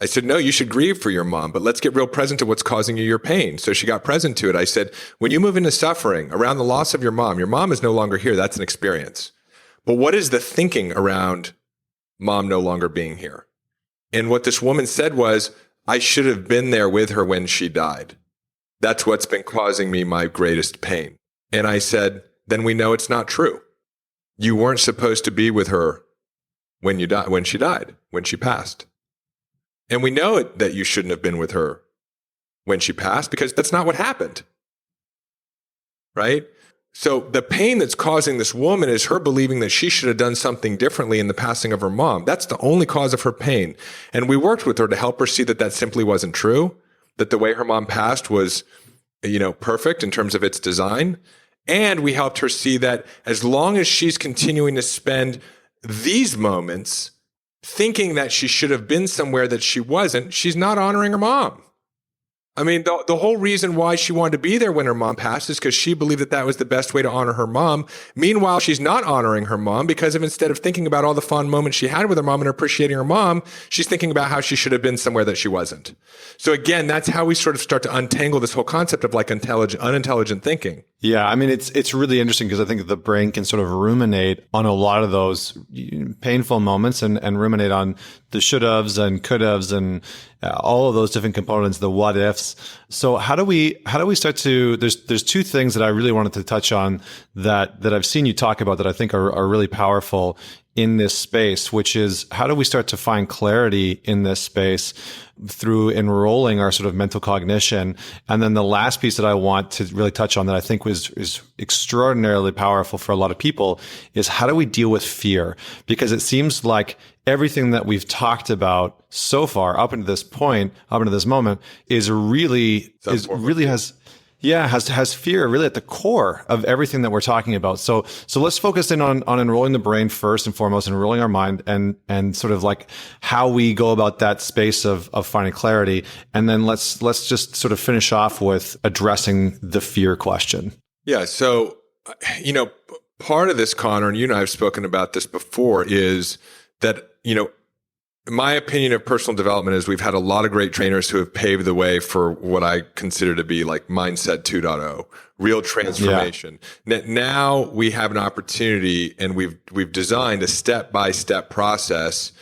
I said, no, you should grieve for your mom, but let's get real present to what's causing you your pain. So she got present to it. I said, when you move into suffering around the loss of your mom is no longer here. That's an experience. But what is the thinking around mom no longer being here? And what this woman said was, I should have been there with her when she died. That's what's been causing me my greatest pain. And I said, then we know it's not true. You weren't supposed to be with her when she died, when she passed. And we know that you shouldn't have been with her when she passed because that's not what happened. Right? So the pain that's causing this woman is her believing that she should have done something differently in the passing of her mom. That's the only cause of her pain. And we worked with her to help her see that that simply wasn't true, that the way her mom passed was, perfect in terms of its design. And we helped her see that as long as she's continuing to spend these moments thinking that she should have been somewhere that she wasn't, she's not honoring her mom. I mean, the whole reason why she wanted to be there when her mom passed is because she believed that that was the best way to honor her mom. Meanwhile, she's not honoring her mom because instead of thinking about all the fond moments she had with her mom and appreciating her mom, she's thinking about how she should have been somewhere that she wasn't. So again, that's how we sort of start to untangle this whole concept of like unintelligent thinking. Yeah, I mean, it's really interesting because I think the brain can sort of ruminate on a lot of those painful moments and ruminate on the should-haves and could-haves and all of those different components, the what-ifs. So how do we start to? There's two things that I really wanted to touch on that I've seen you talk about that I think are really powerful in this space, which is how do we start to find clarity in this space through enrolling our sort of mental cognition. And then the last piece that I want to really touch on that I think is extraordinarily powerful for a lot of people is how do we deal with fear? Because it seems like everything that we've talked about so far up into this point, up into this moment has fear really at the core of everything that we're talking about. So let's focus in on enrolling the brain first and foremost, enrolling our mind and sort of like how we go about that space of finding clarity. And then let's just sort of finish off with addressing the fear question. Yeah. So, part of this, Connor, and you and I have spoken about this before, is that, my opinion of personal development is we've had a lot of great trainers who have paved the way for what I consider to be like mindset 2.0, real transformation. Yeah. Now we have an opportunity and we've designed a step-by-step process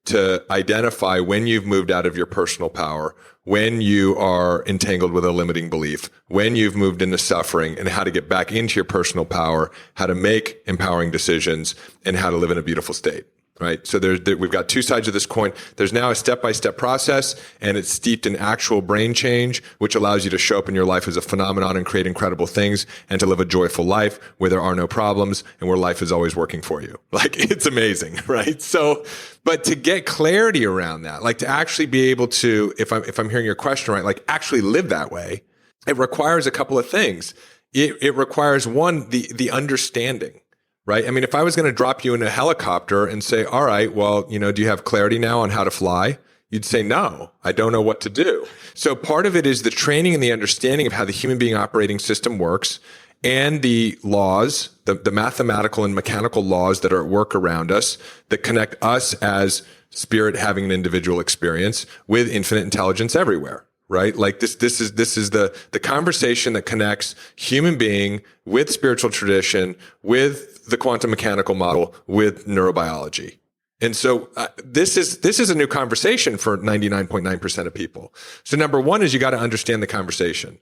to identify when you've moved out of your personal power, when you are entangled with a limiting belief, when you've moved into suffering, and how to get back into your personal power, how to make empowering decisions, and how to live in a beautiful state. Right. So we've got two sides of this coin. There's now a step-by-step process, and it's steeped in actual brain change, which allows you to show up in your life as a phenomenon and create incredible things and to live a joyful life where there are no problems and where life is always working for you. Like, it's amazing. Right. So, but to get clarity around that, like to actually be able to, if I'm hearing your question right, like actually live that way, it requires a couple of things. It requires one, the understanding. Right? I mean, if I was going to drop you in a helicopter and say, all right, well, do you have clarity now on how to fly? You'd say, no, I don't know what to do. So part of it is the training and the understanding of how the human being operating system works and the laws, the mathematical and mechanical laws that are at work around us that connect us as spirit having an individual experience with infinite intelligence everywhere. right? Like this is the conversation that connects human being with spiritual tradition, with the quantum mechanical model, with neurobiology. And so this is a new conversation for 99.9% of people. So number one is you got to understand the conversation.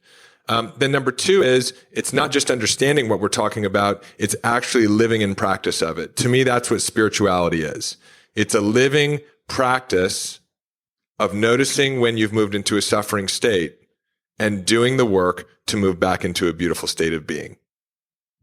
Then number two is it's not just understanding what we're talking about. It's actually living in practice of it. To me, that's what spirituality is. It's a living practice of noticing when you've moved into a suffering state and doing the work to move back into a beautiful state of being.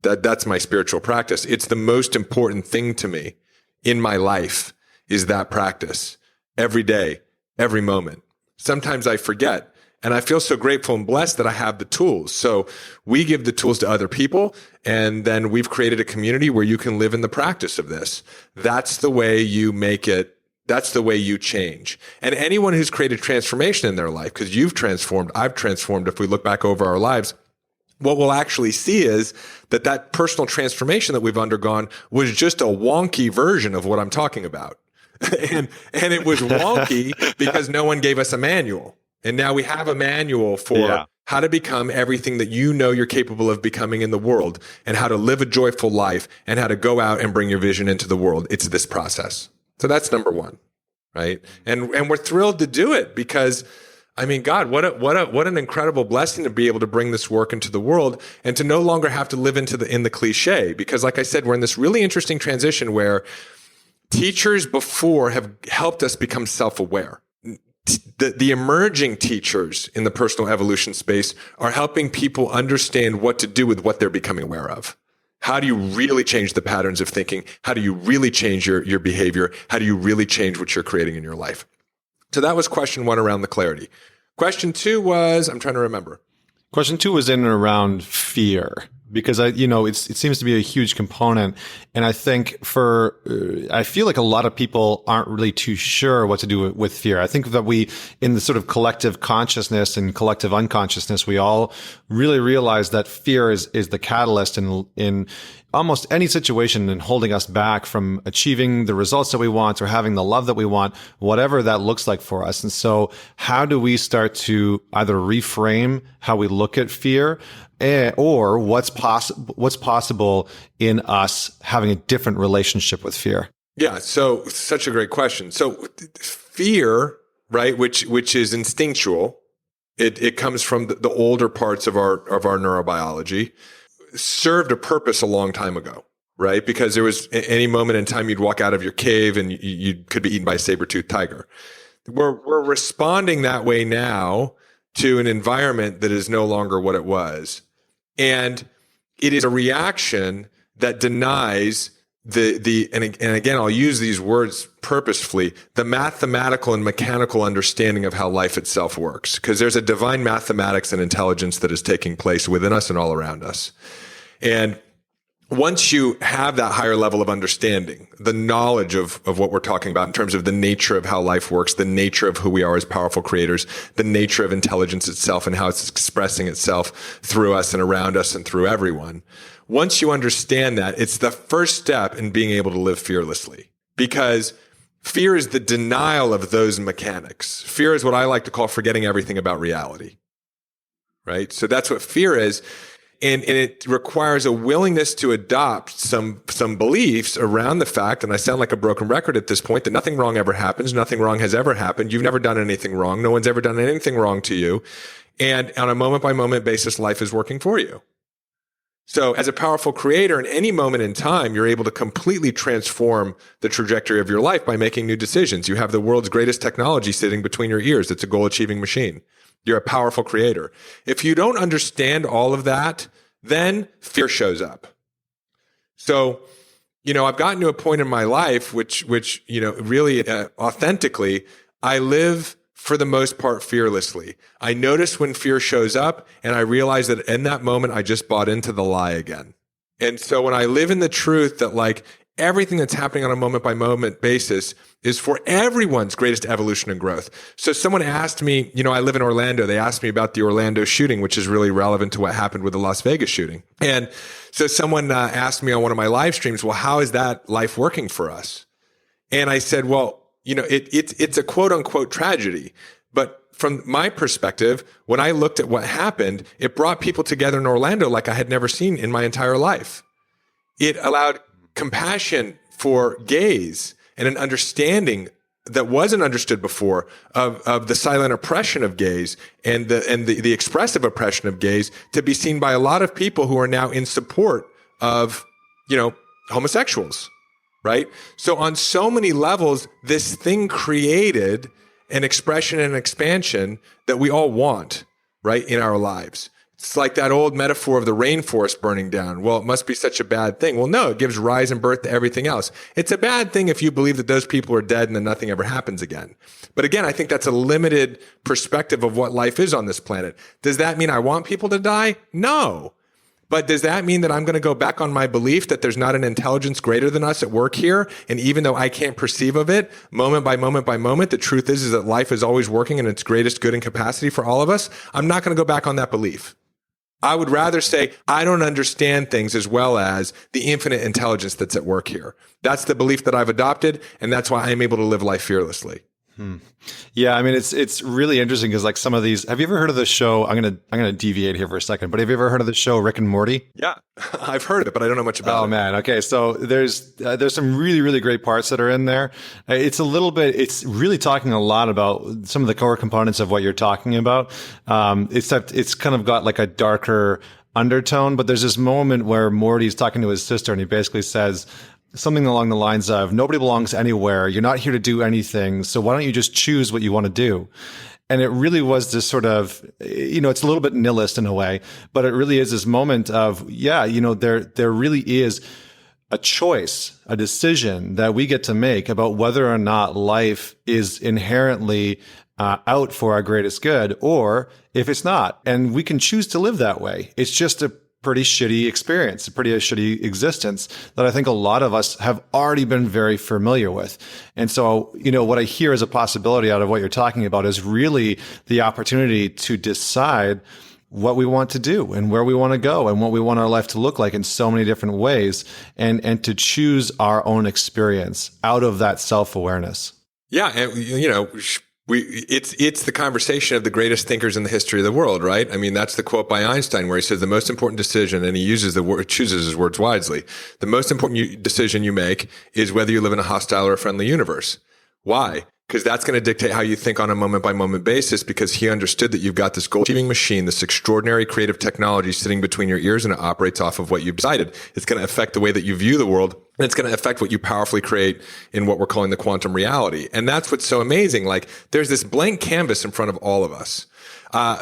That's my spiritual practice. It's the most important thing to me in my life is that practice every day, every moment. Sometimes I forget, and I feel so grateful and blessed that I have the tools. So we give the tools to other people, and then we've created a community where you can live in the practice of this. That's the way you make it. That's the way you change. And anyone who's created transformation in their life, because you've transformed, I've transformed, if we look back over our lives, what we'll actually see is that personal transformation that we've undergone was just a wonky version of what I'm talking about. and it was wonky because no one gave us a manual. And now we have a manual for how to become everything that you know you're capable of becoming in the world, and how to live a joyful life, and how to go out and bring your vision into the world. It's this process. So that's number one, right? And we're thrilled to do it because, I mean, God, what an incredible blessing to be able to bring this work into the world and to no longer have to live in the cliche. Because like I said, we're in this really interesting transition where teachers before have helped us become self-aware. The emerging teachers in the personal evolution space are helping people understand what to do with what they're becoming aware of. How do you really change the patterns of thinking? How do you really change your behavior? How do you really change what you're creating in your life? So that was question one around the clarity. Question two was, I'm trying to remember. Question two was in and around fear, because it seems to be a huge component. And I think I feel like a lot of people aren't really too sure what to do with fear. I think that we, in the sort of collective consciousness and collective unconsciousness, we all really realize that fear is the catalyst in almost any situation and holding us back from achieving the results that we want or having the love that we want, whatever that looks like for us. And so how do we start to either reframe how we look at fear, or what's possible in us having a different relationship with fear? Yeah. So such a great question. So fear, right, which is instinctual. It comes from the older parts of our neurobiology, served a purpose a long time ago, right? Because there was any moment in time you'd walk out of your cave and you could be eaten by a saber-toothed tiger. We're responding that way now to an environment that is no longer what it was. And it is a reaction that denies and again, I'll use these words purposefully, the mathematical and mechanical understanding of how life itself works. Because there's a divine mathematics and intelligence that is taking place within us and all around us. And once you have that higher level of understanding, the knowledge of what we're talking about in terms of the nature of how life works, the nature of who we are as powerful creators, the nature of intelligence itself and how it's expressing itself through us and around us and through everyone. Once you understand that, it's the first step in being able to live fearlessly, because fear is the denial of those mechanics. Fear is what I like to call forgetting everything about reality, right? So that's what fear is. And it requires a willingness to adopt some beliefs around the fact, and I sound like a broken record at this point, that nothing wrong ever happens. Nothing wrong has ever happened. You've never done anything wrong. No one's ever done anything wrong to you. And on a moment by moment basis, life is working for you. So as a powerful creator, in any moment in time, you're able to completely transform the trajectory of your life by making new decisions. You have the world's greatest technology sitting between your ears. It's a goal-achieving machine. You're a powerful creator. If you don't understand all of that, then fear shows up. So, I've gotten to a point in my life which really authentically, I live for the most part fearlessly. I notice when fear shows up, and I realize that in that moment, I just bought into the lie again. And so when I live in the truth that like everything that's happening on a moment by moment basis is for everyone's greatest evolution and growth. So someone asked me, I live in Orlando. They asked me about the Orlando shooting, which is really relevant to what happened with the Las Vegas shooting. And so someone asked me on one of my live streams, well, how is that life working for us? And I said, well, it's a quote unquote tragedy, but from my perspective, when I looked at what happened, it brought people together in Orlando like I had never seen in my entire life. It allowed compassion for gays and an understanding that wasn't understood before of the silent oppression of gays and the expressive oppression of gays to be seen by a lot of people who are now in support of, homosexuals, right? So on so many levels, this thing created an expression and an expansion that we all want, right, in our lives. It's like that old metaphor of the rainforest burning down. Well, it must be such a bad thing. Well, no, it gives rise and birth to everything else. It's a bad thing if you believe that those people are dead and then nothing ever happens again. But again, I think that's a limited perspective of what life is on this planet. Does that mean I want people to die? No. But does that mean that I'm going to go back on my belief that there's not an intelligence greater than us at work here? And even though I can't perceive of it, moment by moment by moment, the truth is that life is always working in its greatest good and capacity for all of us. I'm not going to go back on that belief. I would rather say I don't understand things as well as the infinite intelligence that's at work here. That's the belief that I've adopted, and that's why I'm able to live life fearlessly. Yeah, I mean, it's really interesting because like some of these. Have you ever heard of the show? I'm gonna deviate here for a second, but have you ever heard of the show Rick and Morty? Yeah, I've heard of it, but I don't know much about it. Oh man, okay. So there's some really really great parts that are in there. It's really talking a lot about some of the core components of what you're talking about. Except it's kind of got like a darker undertone. But there's this moment where Morty's talking to his sister, and he basically says something along the lines of, nobody belongs anywhere. You're not here to do anything. So why don't you just choose what you want to do? And it really was this sort of, it's a little bit nihilist in a way, but it really is this moment of, there really is a choice, a decision that we get to make about whether or not life is inherently out for our greatest good, or if it's not. And we can choose to live that way. It's just a pretty shitty experience, a pretty shitty existence that I think a lot of us have already been very familiar with. And so, what I hear as a possibility out of what you're talking about is really the opportunity to decide what we want to do and where we want to go and what we want our life to look like in so many different ways, and to choose our own experience out of that self-awareness. Yeah. And, it's the conversation of the greatest thinkers in the history of the world, right? I mean, that's the quote by Einstein where he says the most important decision, and he chooses his words wisely. The most important decision you make is whether you live in a hostile or a friendly universe. Why? Because that's going to dictate how you think on a moment by moment basis, because he understood that you've got this goal achieving machine, this extraordinary creative technology sitting between your ears, and it operates off of what you've decided. It's going to affect the way that you view the world, and it's going to affect what you powerfully create in what we're calling the quantum reality. And that's what's so amazing. Like, there's this blank canvas in front of all of us.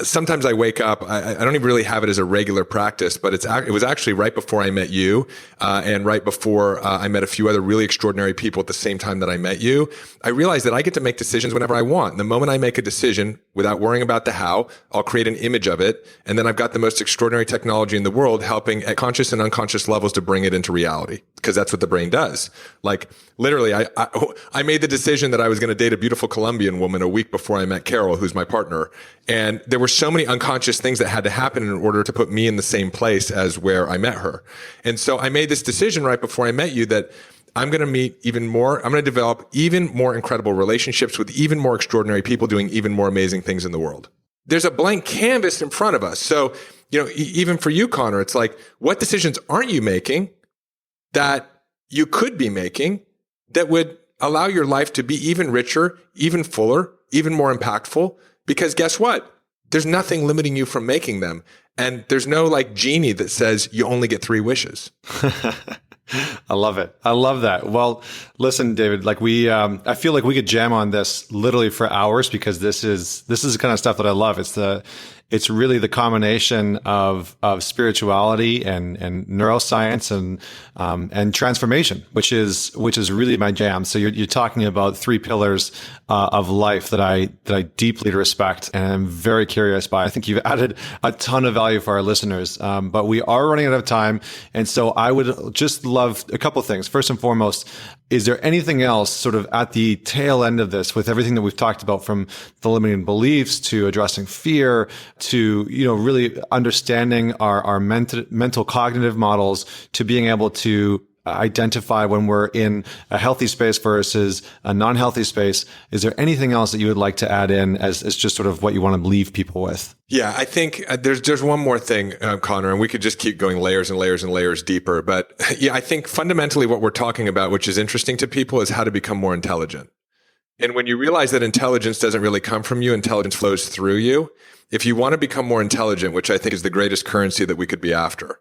Sometimes I wake up, I don't even really have it as a regular practice, but it was actually right before I met you, and right before I met a few other really extraordinary people at the same time that I met you. I realized that I get to make decisions whenever I want. And the moment I make a decision without worrying about the how, I'll create an image of it. And then I've got the most extraordinary technology in the world helping at conscious and unconscious levels to bring it into reality, because that's what the brain does. Like, literally, I made the decision that I was going to date a beautiful Colombian woman a week before I met Carol, who's my partner. And there were so many unconscious things that had to happen in order to put me in the same place as where I met her. And so I made this decision right before I met you that I'm going to meet even more. I'm going to develop even more incredible relationships with even more extraordinary people doing even more amazing things in the world. There's a blank canvas in front of us. So, even for you, Connor, it's like, what decisions aren't you making that you could be making that would allow your life to be even richer, even fuller, even more impactful? Because guess what? There's nothing limiting you from making them. And there's no like genie that says you only get 3 wishes. I love it. I love that. Well, listen, David, like I feel like we could jam on this literally for hours, because this is the kind of stuff that I love. It's really the combination of spirituality and neuroscience and transformation, which is really my jam. So you're talking about 3 pillars of life that I deeply respect and I'm very curious by. I think you've added a ton of value for our listeners, but we are running out of time, and so I would just love a couple of things. First and foremost, is there anything else sort of at the tail end of this, with everything that we've talked about, from the limiting beliefs to addressing fear to, really understanding our mental cognitive models, to being able to identify when we're in a healthy space versus a non-healthy space. Is there anything else that you would like to add in as just sort of what you want to leave people with? Yeah, I think there's one more thing, Connor, and we could just keep going layers and layers and layers deeper. But yeah, I think fundamentally what we're talking about, which is interesting to people, is how to become more intelligent. And when you realize that intelligence doesn't really come from you, intelligence flows through you. If you want to become more intelligent, which I think is the greatest currency that we could be after,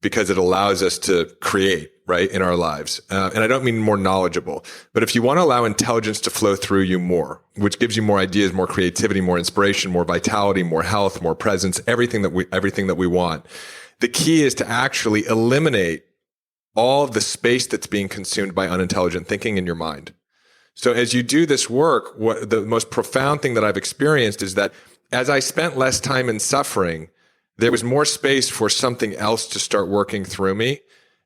because it allows us to create, right, in our lives. And I don't mean more knowledgeable, but if you want to allow intelligence to flow through you more, which gives you more ideas, more creativity, more inspiration, more vitality, more health, more presence, everything that we want. The key is to actually eliminate all of the space that's being consumed by unintelligent thinking in your mind. So as you do this work, what the most profound thing that I've experienced is that as I spent less time in suffering, there was more space for something else to start working through me.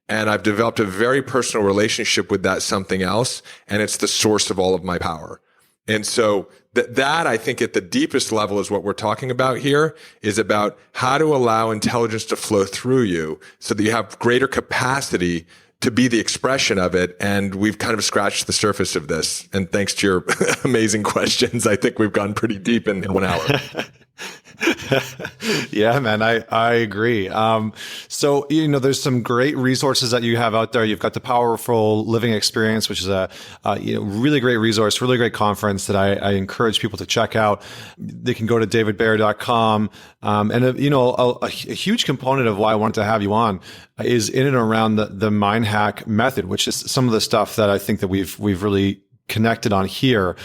And I've developed a very personal relationship with that something else. And it's the source of all of my power. And so that I think at the deepest level is what we're talking about here, is about how to allow intelligence to flow through you so that you have greater capacity to be the expression of it. And we've kind of scratched the surface of this. And thanks to your amazing questions, I think we've gone pretty deep in 1 hour. Yeah, man, I agree. So, there's some great resources that you have out there. You've got the Powerful Living Experience, which is a really great resource, really great conference that I encourage people to check out. They can go to davidbaer.com. And a huge component of why I wanted to have you on is in and around the mind hack method, which is some of the stuff that I think that we've really connected on here.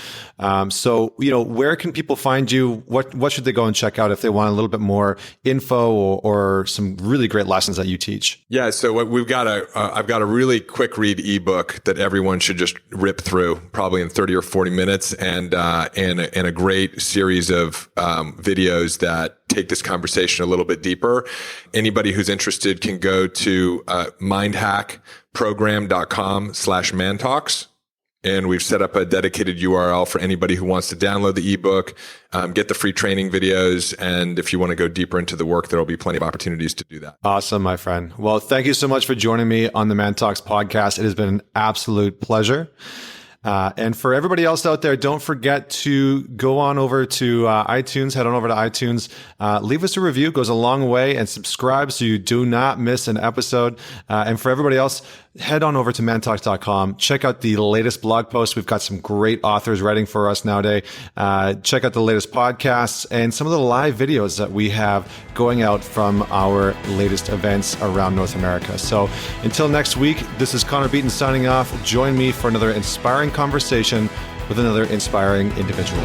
So, where can people find you? What should they go and check out if they want a little bit more info or some really great lessons that you teach? Yeah. So I've got a really quick read ebook that everyone should just rip through, probably in 30 or 40 minutes, and a great series of videos that take this conversation a little bit deeper. Anybody who's interested can go to mindhackprogram.com/Mantalks. And we've set up a dedicated URL for anybody who wants to download the ebook, get the free training videos. And if you want to go deeper into the work, there will be plenty of opportunities to do that. Awesome, my friend. Well, thank you so much for joining me on the Mantalks podcast. It has been an absolute pleasure. And for everybody else out there, don't forget to go on over to iTunes, head on over to iTunes, leave us a review. It goes a long way, and subscribe so you do not miss an episode. And for everybody else, head on over to mantalks.com. Check out the latest blog posts. We've got some great authors writing for us nowadays. Check out the latest podcasts and some of the live videos that we have going out from our latest events around North America. So until next week, this is Connor Beaton signing off. Join me for another inspiring conversation with another inspiring individual.